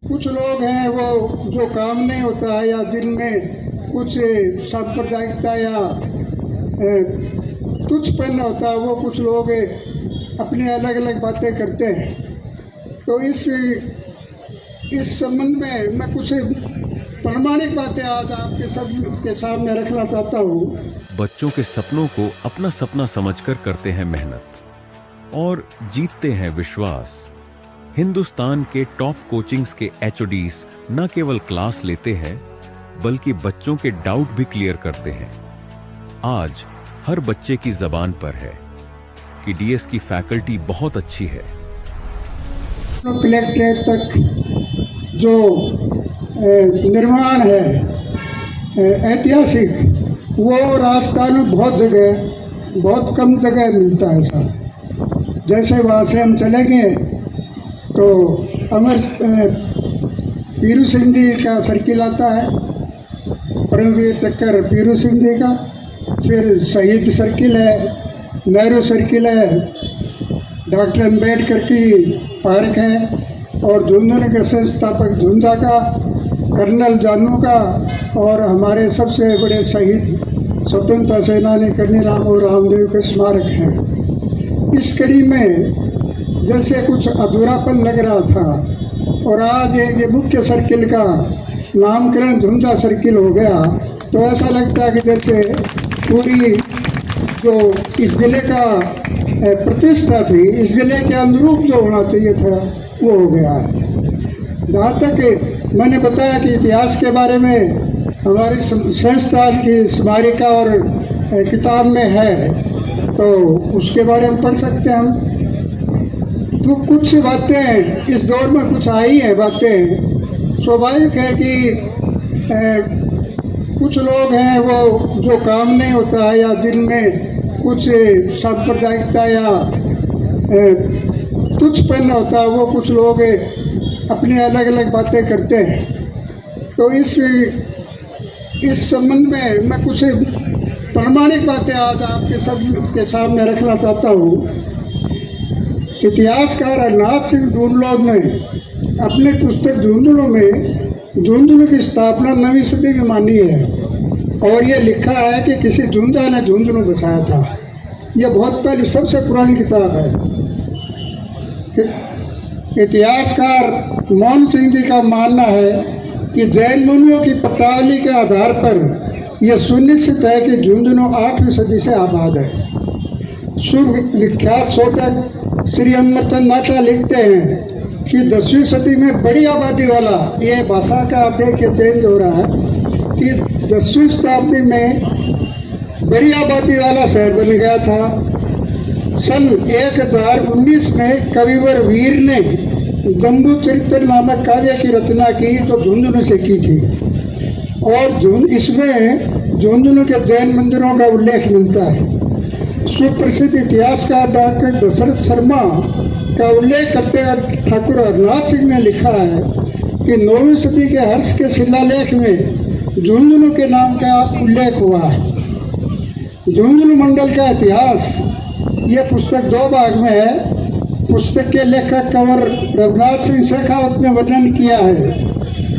कुछ लोग हैं वो जो काम नहीं होता है या जिनमें कुछ सांप्रदायिकता या तुच्छपन होता है, वो कुछ लोग अपनी अलग अलग बातें करते हैं। तो इस संबंध में मैं कुछ प्रामाणिक बातें आज आपके सबके सामने रखना चाहता हूँ। बच्चों के सपनों को अपना सपना समझकर करते हैं मेहनत और जीतते हैं विश्वास। हिंदुस्तान के टॉप कोचिंग्स के एचओडीज न केवल क्लास लेते हैं बल्कि बच्चों के डाउट भी क्लियर करते हैं। आज हर बच्चे की जबान पर है कि डीएस की फैकल्टी बहुत अच्छी है। कलेक्ट्रेट तक जो निर्माण है ऐतिहासिक, वो राजस्थान में बहुत कम जगह मिलता है सर। जैसे वहाँ से हम चलेंगे तो पीरू सिंह जी का सर्किल आता है, परमवीर चक्कर पीरू सिंह जी का, फिर शहीद सर्किल है, नेहरू सर्किल है, डॉक्टर अम्बेडकर की पार्क है, और झुंझुनू के संस्थापक झुंझा का, कर्नल जानू का, और हमारे सबसे बड़े शहीद स्वतंत्रता सेनानी कर्नी राम और रामदेव के स्मारक हैं। इस कड़ी में जैसे कुछ अधूरापन लग रहा था और आज एक मुख्य सर्किल का नामकरण झुंझा सर्किल हो गया, तो ऐसा लगता है कि जैसे पूरी जो इस जिले का प्रतिष्ठा थी, इस जिले के अनुरूप जो होना चाहिए था वो हो गया है। जहाँ तक मैंने बताया कि इतिहास के बारे में हमारी संस्थान की स्मारिका और किताब में है, तो उसके बारे में पढ़ सकते हैं हम। तो कुछ बातें इस दौर में कुछ आई हैं बातें। स्वाभाविक है कि कुछ लोग हैं वो जो काम नहीं होता है या जिनमें कुछ सांप्रदायिकता या तुच्छपन होता है, वो कुछ लोग अपनी अलग अलग बातें करते हैं। तो इस संबंध में मैं कुछ प्रामाणिक बातें आज आपके सबके सामने रखना चाहता हूँ। इतिहासकार हरनाथ सिंह ढूंढलों ने अपने पुस्तक झुंझुनू में झुंझुनू की स्थापना 9वीं सदी में मानी है, और ये लिखा है कि किसी झुंझा ने झुंझुनू बसाया था। यह बहुत पहली सबसे पुरानी किताब है। इतिहासकार मोहन सिंह जी का मानना है कि जैन मुनियों की पटावली के आधार पर यह सुनिश्चित है कि झुंझुनू 8वीं सदी से आबाद है। विख्यात शोधक श्री अमरचंद नाटा लिखते हैं कि 10वीं सदी में बड़ी आबादी वाला, ये भाषा का आप देख के चेंज हो रहा है, कि 10वीं शताब्दी में बड़ी आबादी वाला शहर बन गया था। सन 1019 में कविवर वीर ने जम्बू चरित्र नामक काव्य की रचना की, जो झुंझुनू से की थी, और इसमें झुंझुनू के जैन मंदिरों का उल्लेख मिलता है। सुप्रसिद्ध इतिहासकार डॉक्टर दशरथ शर्मा का उल्लेख करते हुए ठाकुर हरनाथ सिंह ने लिखा है कि 9वीं सदी के हर्ष के शिलालेख में झुंझुनू के नाम का उल्लेख हुआ है। झुंझुनू मंडल का इतिहास, यह पुस्तक 2 भाग में है। पुस्तक के लेखक कंवर रघुनाथ सिंह शेखावत ने वर्णन किया है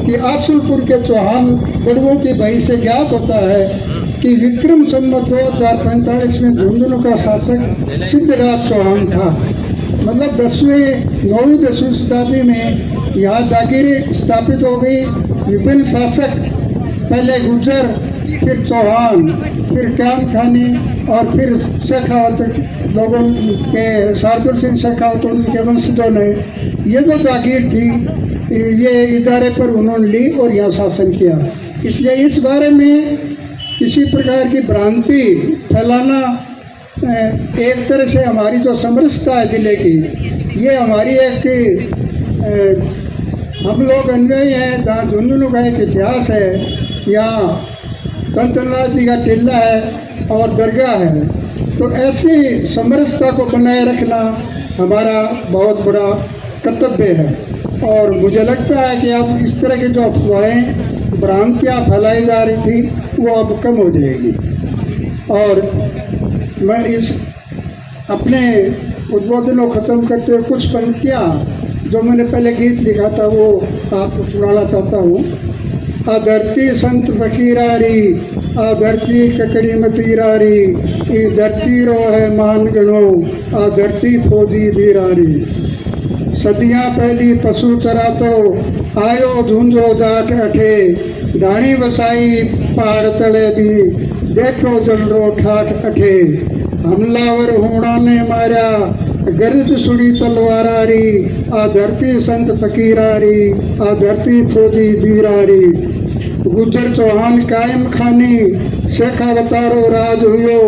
कि आसुलपुर के चौहान बड़ुओं की बही से ज्ञात होता है कि विक्रम संवत 2045 में झुंझुनू का शासक सिद्धराज चौहान था। मतलब 9वीं 10वीं शताब्दी में यहाँ जागीरें स्थापित हो गई। विभिन्न शासक, पहले गुर्जर, फिर चौहान, फिर क्याम खानी, और फिर शेखावत लोगों के, शार्दुल सिंह शेखावत उनके वंशजों ने ये जो जागीर थी ये इजारे पर उन्होंने ली और यहाँ शासन किया। इसलिए इस बारे में किसी प्रकार की भ्रांति फैलाना एक तरह से हमारी जो समरसता है जिले की, ये हमारी एक हम लोग अन्वयी हैं। जहाँ झुंझुनू का एक इतिहास है, यहाँ कंचनराज जी का टिल्ला है और दरगाह है, तो ऐसी समरसता को बनाए रखना हमारा बहुत बड़ा कर्तव्य है। और मुझे लगता है कि अब इस तरह की जो अफवाहें, भ्रांतियाँ फैलाई जा रही थी, वो अब कम हो जाएगी। और मैं इस अपने उद्बोधन को ख़त्म करते हुए कुछ पंक्तियाँ जो मैंने पहले गीत लिखा था वो आपको सुनाना चाहता हूँ। आ धरती संत फकीरारी, आ धरती ककड़ी मतीरारी, ई धरती रो है मान गणो, आ धरती फौजी बीरारी। सदियां पहली पशु चरातो, आयो झुंझो जाट अठे, ढाणी वसाई पहाड़ तले भी, देखो जलरो ठाठ अठे। हमलावर होना ने मारा, गर्ज सुड़ी तलवारारी, आ धरती संत फकीरारी, आ धरती फौजी बीरारी। गुजर चौहान कायम खानी, शेखावतारो राज हुयो,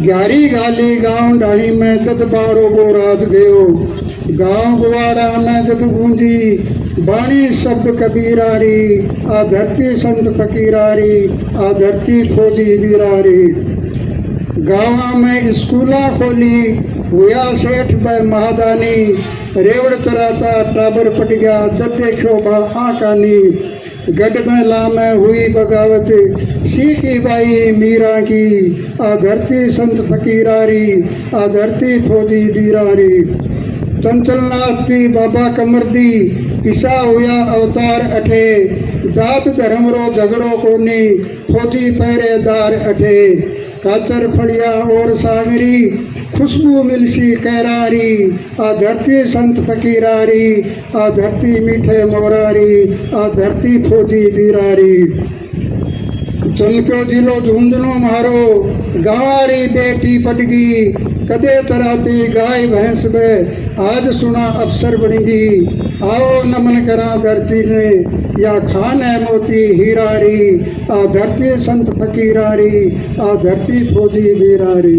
ग्यारी गाली गांव ढाणी में जद बारो गो राज गयो। गांव गुवाड़ा में जद गूंजी, बाणी शब्द कबीरारी, आ धरती संत फकीरारी, आ धरती फौजी बीरारी। गाँव में स्कूला खोली, हुआ सेठ ब महादानी, रेवड़ चराता टाबर पट गया, जद देखो बा आकानी। गढ़ में लामे हुई बगावत, सीखी बाई मीरा की, आ धरती संत फकीरारी, आ धरती फौजी बीरारी। चंचल नाथ दी बाबा कमर दी, ईसा हुआ अवतार अठे, जात धर्म रो झगड़ो कोनी, फौजी पहरेदार अठे। काचर फलिया और सागरी, खुशबू मिलसी कैरारी, आ धरती संत फकीरारी, आ धरती मीठे मोरारी, आ धरती फौजी बीरारी। चमक्यो जिलो झुंझुनो मारो, गांवारी बेटी पटगी, कदे तराती गाय भैंस में, आज सुना अफसर बनेगी। आओ नमन करा धरती ने, या खान है मोती हीरारी, आ धरती संत फकीरारी, आ धरती फौजी बीरारी।